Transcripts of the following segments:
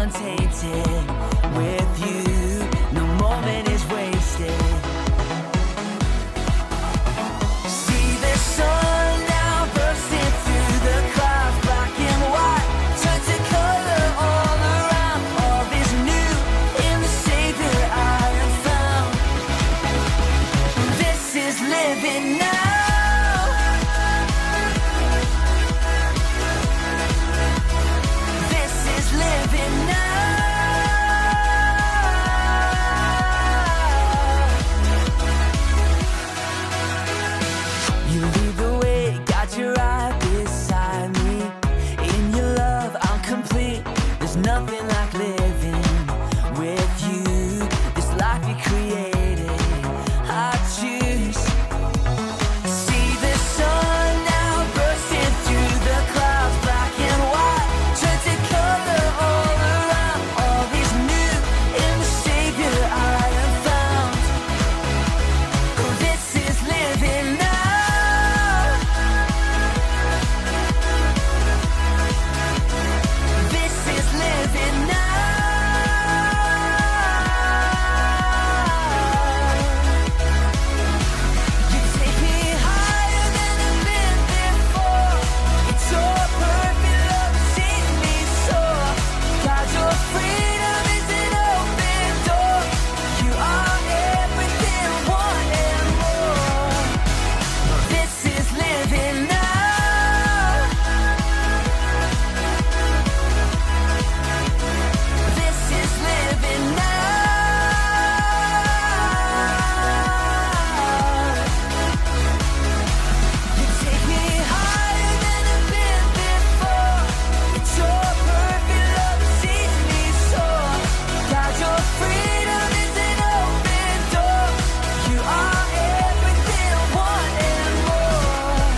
untainted. With you, no moment is wasted. See the sun now bursting through the clouds, black and white, turn to color all around. All is new in the Savior I have found. This is living now. This is living now. You lead the way, got your eye beside me. In your love, I'm complete. There's nothing like living with you. This life you created, I choose. See the sun now bursting through the clouds, black and white, turn to color all around. All is new in the Savior I have found. This is living now. This is living now. You take me higher than I've been before. It's your perfect love that sees me soar. God, your freedom is an open door. You are everything, one and more. This is living now. This is living now. You take me higher than I've been before. It's your perfect love that sees me soar. God, your freedom is an open door. You are everything, one and more.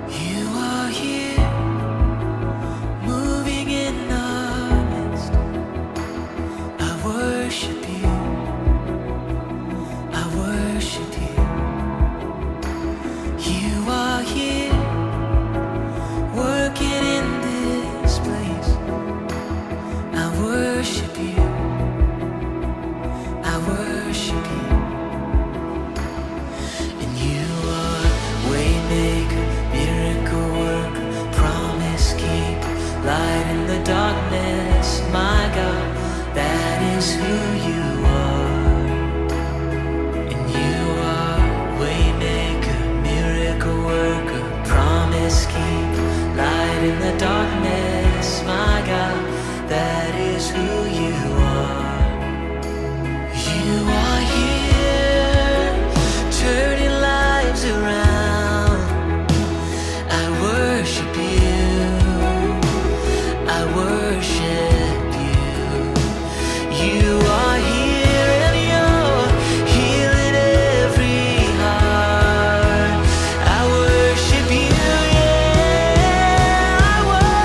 You are here, moving in our midst. I worship you. I worship you. You are here, working in this place. I worship you. I worship you. And you are waymaker, miracle worker, promise keeper, light in the darkness, my God, that is who you are. And you are waymaker, miracle worker, promise keeper, light in the darkness, my God, that is who you are. You are here, turning lives around. I worship you. I worship you. You are here and you're healing every heart. I worship you, yeah. I worship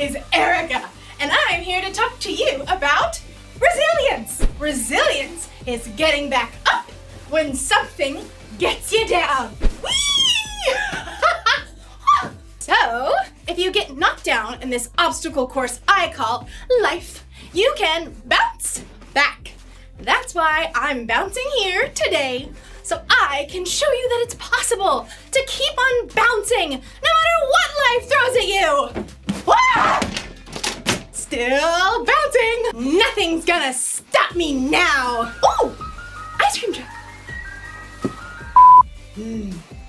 is Erica, and I'm here to talk to you about resilience. Resilience is getting back up when something gets you down. Whee! So, if you get knocked down in this obstacle course I call life, you can bounce back. That's why I'm bouncing here today, so I can show you that it's possible to keep on bouncing no matter what life throws at you. Wah! Still bouncing. Nothing's gonna stop me now. Ooh, ice cream truck.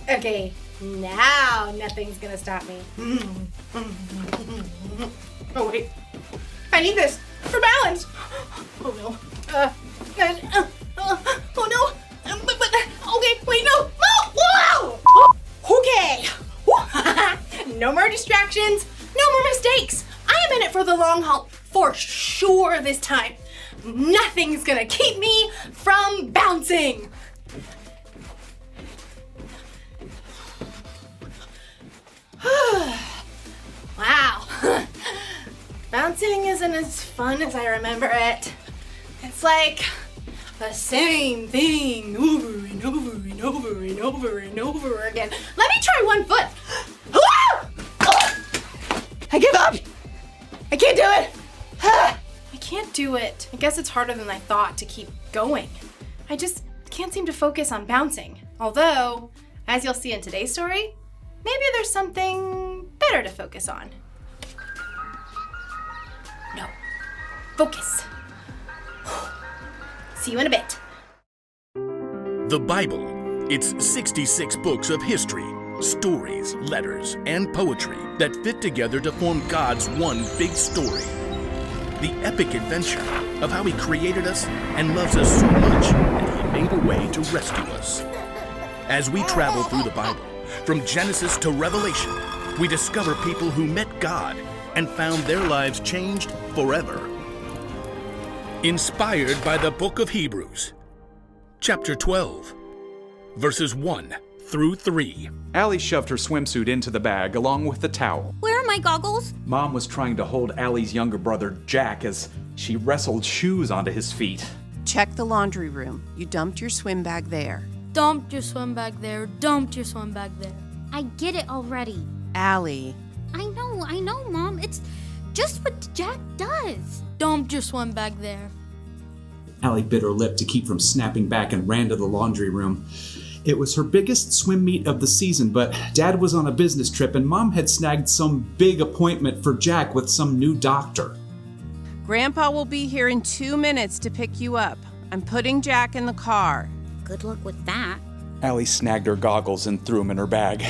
Okay, now nothing's gonna stop me. Oh wait, I need this for balance. Oh no. Oh no. Okay, wait, no. Whoa! Okay. No more distractions. No more mistakes. I am in it for the long haul, for sure this time. Nothing's gonna keep me from bouncing. Wow. Bouncing isn't as fun as I remember it. It's like the same thing over and over and over and over and over again. Let me try one foot. I give up. I can't do it. I can't do it. I guess it's harder than I thought to keep going. I just can't seem to focus on bouncing. Although, as you'll see in today's story, maybe there's something better to focus on. No. Focus. See you in a bit. The Bible. It's 66 books of history, stories, letters, and poetry that fit together to form God's one big story. The epic adventure of how He created us and loves us so much that He made a way to rescue us. As we travel through the Bible, from Genesis to Revelation, we discover people who met God and found their lives changed forever. Inspired by the book of Hebrews, chapter 12, verses 1 through 3. Allie shoved her swimsuit into the bag along with the towel. Where are my goggles? Mom was trying to hold Allie's younger brother, Jack, as she wrestled shoes onto his feet. Check the laundry room. You dumped your swim bag there. Dumped your swim bag there. Dumped your swim bag there. I get it already. Allie. I know, Mom. It's just what Jack does. Dumped your swim bag there. Allie bit her lip to keep from snapping back and ran to the laundry room. It was her biggest swim meet of the season, but Dad was on a business trip and Mom had snagged some big appointment for Jack with some new doctor. Grandpa will be here in 2 minutes to pick you up. I'm putting Jack in the car. Good luck with that. Allie snagged her goggles and threw them in her bag.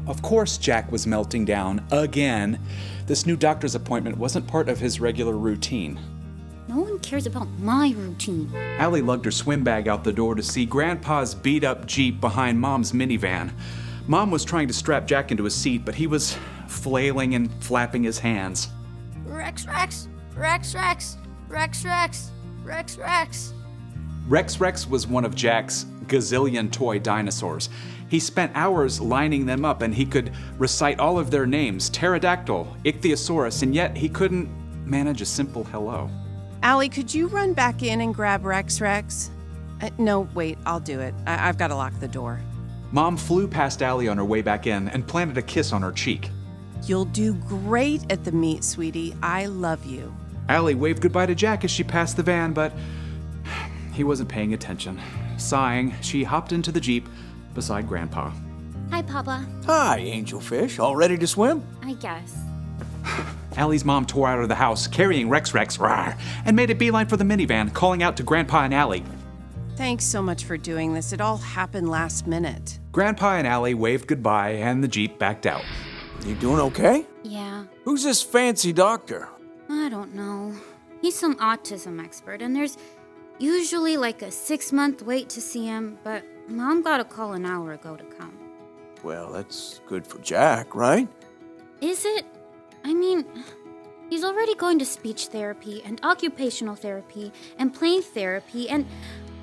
Of course, Jack was melting down again. This new doctor's appointment wasn't part of his regular routine. No one cares about my routine. Allie lugged her swim bag out the door to see Grandpa's beat-up Jeep behind Mom's minivan. Mom was trying to strap Jack into his seat, but he was flailing and flapping his hands. Rex, Rex, Rex, Rex, Rex, Rex, Rex, Rex. Rex Rex was one of Jack's gazillion toy dinosaurs. He spent hours lining them up and he could recite all of their names, pterodactyl, ichthyosaurus, and yet he couldn't manage a simple hello. Allie, could you run back in and grab Rex Rex? No, wait, I'll do it. I've got to lock the door. Mom flew past Allie on her way back in and planted a kiss on her cheek. You'll do great at the meet, sweetie. I love you. Allie waved goodbye to Jack as she passed the van, but he wasn't paying attention. Sighing, she hopped into the Jeep beside Grandpa. Hi, Papa. Hi, Angelfish. All ready to swim? I guess. Allie's mom tore out of the house, carrying Rex Rex, rawr, and made a beeline for the minivan, calling out to Grandpa and Allie. Thanks so much for doing this. It all happened last minute. Grandpa and Allie waved goodbye, and the Jeep backed out. You doing okay? Yeah, Who's this fancy doctor? I don't know. He's some autism expert, and there's usually like a 6-month wait to see him, but Mom got a call an hour ago to come. Well, that's good for Jack, right? Is it? I mean, he's already going to speech therapy and occupational therapy and play therapy, and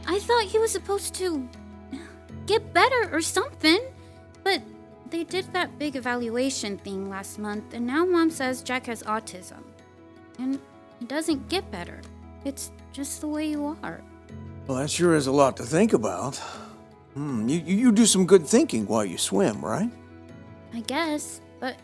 I thought he was supposed to get better or something. But They did that big evaluation thing last month, and now Mom says Jack has autism. And it doesn't get better. It's just the way you are. Well, that sure is a lot to think about. You do some good thinking while you swim, right? I guess, but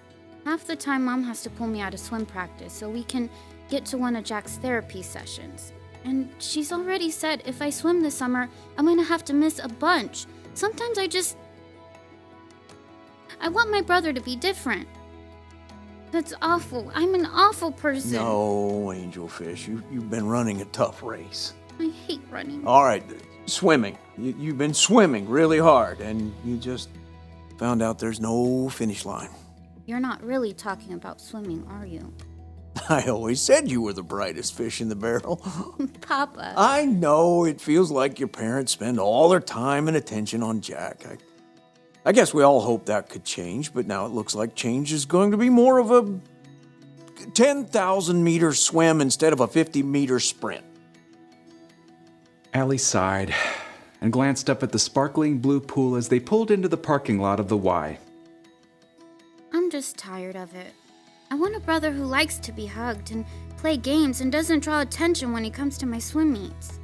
half the time Mom has to pull me out of swim practice so we can get to one of Jack's therapy sessions. And she's already said if I swim this summer, I'm gonna have to miss a bunch. Sometimes I want my brother to be different. That's awful. I'm an awful person. No, Angelfish, you've been running a tough race. I hate running. All right, swimming. You've been swimming really hard, and you just found out there's no finish line. You're not really talking about swimming, are you? I always said you were the brightest fish in the barrel. Papa. I know it feels like your parents spend all their time and attention on Jack. I guess we all hope that could change, but now it looks like change is going to be more of a 10,000 meter swim instead of a 50-meter sprint. Allie sighed and glanced up at the sparkling blue pool as they pulled into the parking lot of the Y. I'm just tired of it. I want a brother who likes to be hugged and play games and doesn't draw attention when he comes to my swim meets.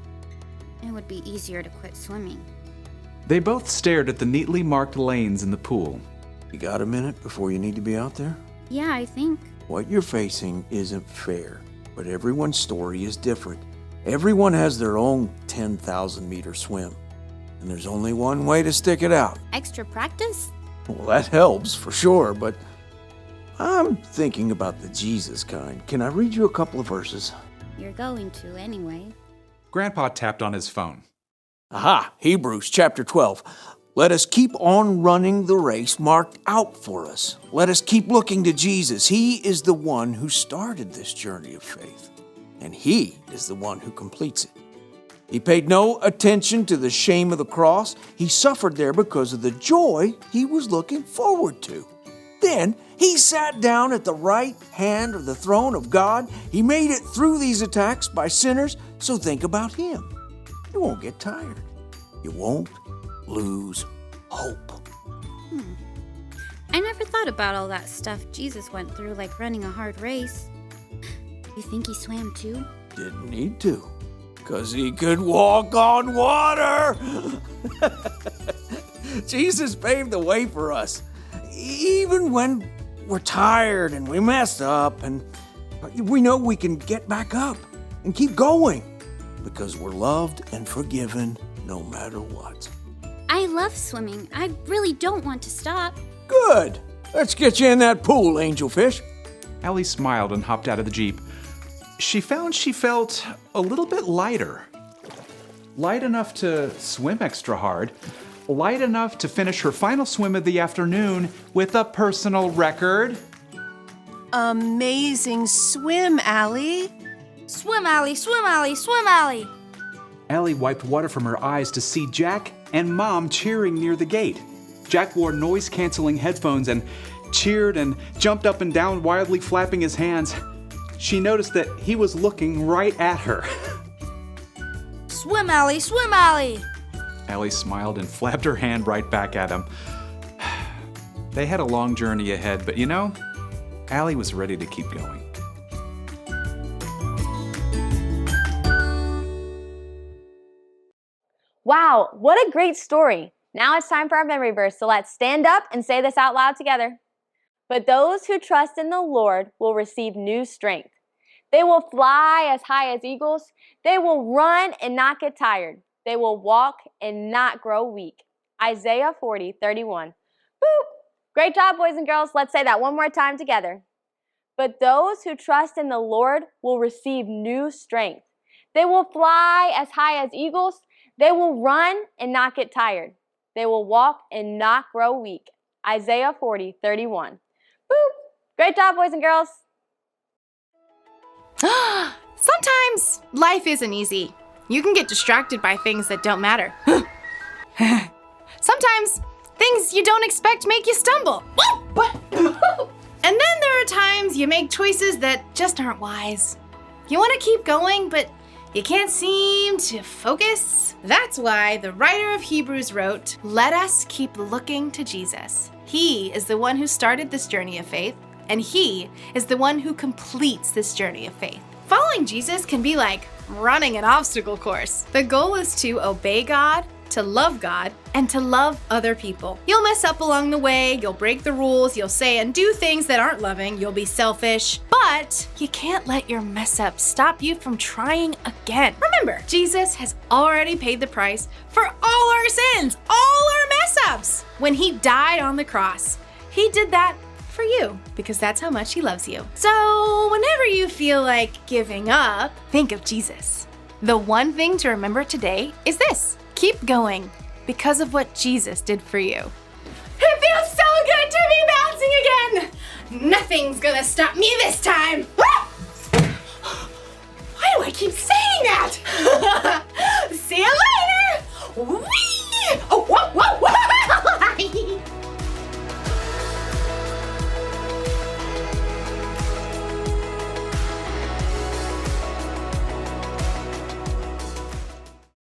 It would be easier to quit swimming. They both stared at the neatly marked lanes in the pool. You got a minute before you need to be out there? Yeah, I think. What you're facing isn't fair, but everyone's story is different. Everyone has their own 10,000 meter swim, and there's only one way to stick it out. Extra practice? Well, that helps for sure, but I'm thinking about the Jesus kind. Can I read you a couple of verses? You're going to anyway. Grandpa tapped on his phone. Aha, Hebrews chapter 12. Let us keep on running the race marked out for us. Let us keep looking to Jesus. He is the one who started this journey of faith, and He is the one who completes it. He paid no attention to the shame of the cross. He suffered there because of the joy He was looking forward to. Then He sat down at the right hand of the throne of God. He made it through these attacks by sinners, so think about Him. You won't get tired. You won't lose hope. I never thought about all that stuff Jesus went through, like running a hard race. You think He swam too? Didn't need to, because He could walk on water. Jesus paved the way for us. Even when we're tired and we mess up, and we know we can get back up and keep going because we're loved and forgiven no matter what. I love swimming. I really don't want to stop. Good. Let's get you in that pool, Angelfish. Allie smiled and hopped out of the Jeep. She found she felt a little bit lighter. Light enough to swim extra hard. Light enough to finish her final swim of the afternoon with a personal record. Amazing swim, Allie. Swim, Allie, swim, Allie, swim, Allie. Allie wiped water from her eyes to see Jack and Mom cheering near the gate. Jack wore noise-canceling headphones and cheered and jumped up and down, wildly flapping his hands. She noticed that he was looking right at her. Swim, Allie, swim, Allie. Allie smiled and flapped her hand right back at him. They had a long journey ahead, but you know, Allie was ready to keep going. Wow, what a great story. Now it's time for our memory verse, so let's stand up and say this out loud together. But those who trust in the Lord will receive new strength. They will fly as high as eagles. They will run and not get tired. They will walk and not grow weak. Isaiah 40:31. Woo! Great job, boys and girls. Let's say that one more time together. But those who trust in the Lord will receive new strength. They will fly as high as eagles. They will run and not get tired. They will walk and not grow weak. Isaiah 40:31. Woo! Great job, boys and girls. Sometimes life isn't easy. You can get distracted by things that don't matter. Sometimes things you don't expect make you stumble. And then there are times you make choices that just aren't wise. You want to keep going, but you can't seem to focus. That's why the writer of Hebrews wrote, "Let us keep looking to Jesus. He is the one who started this journey of faith, and He is the one who completes this journey of faith. Following Jesus can be like running an obstacle course. The goal is to obey God, to love God, and to love other people. You'll mess up along the way, you'll break the rules, you'll say and do things that aren't loving, you'll be selfish, but you can't let your mess up stop you from trying again. Remember, Jesus has already paid the price for all our sins, all our mess ups. When He died on the cross, He did that for you because that's how much He loves you. So whenever you feel like giving up, think of Jesus. The one thing to remember today is this: keep going because of what Jesus did for you. It feels so good to be bouncing again. Nothing's gonna stop me this time. Why do I keep saying that? See you later. Whee!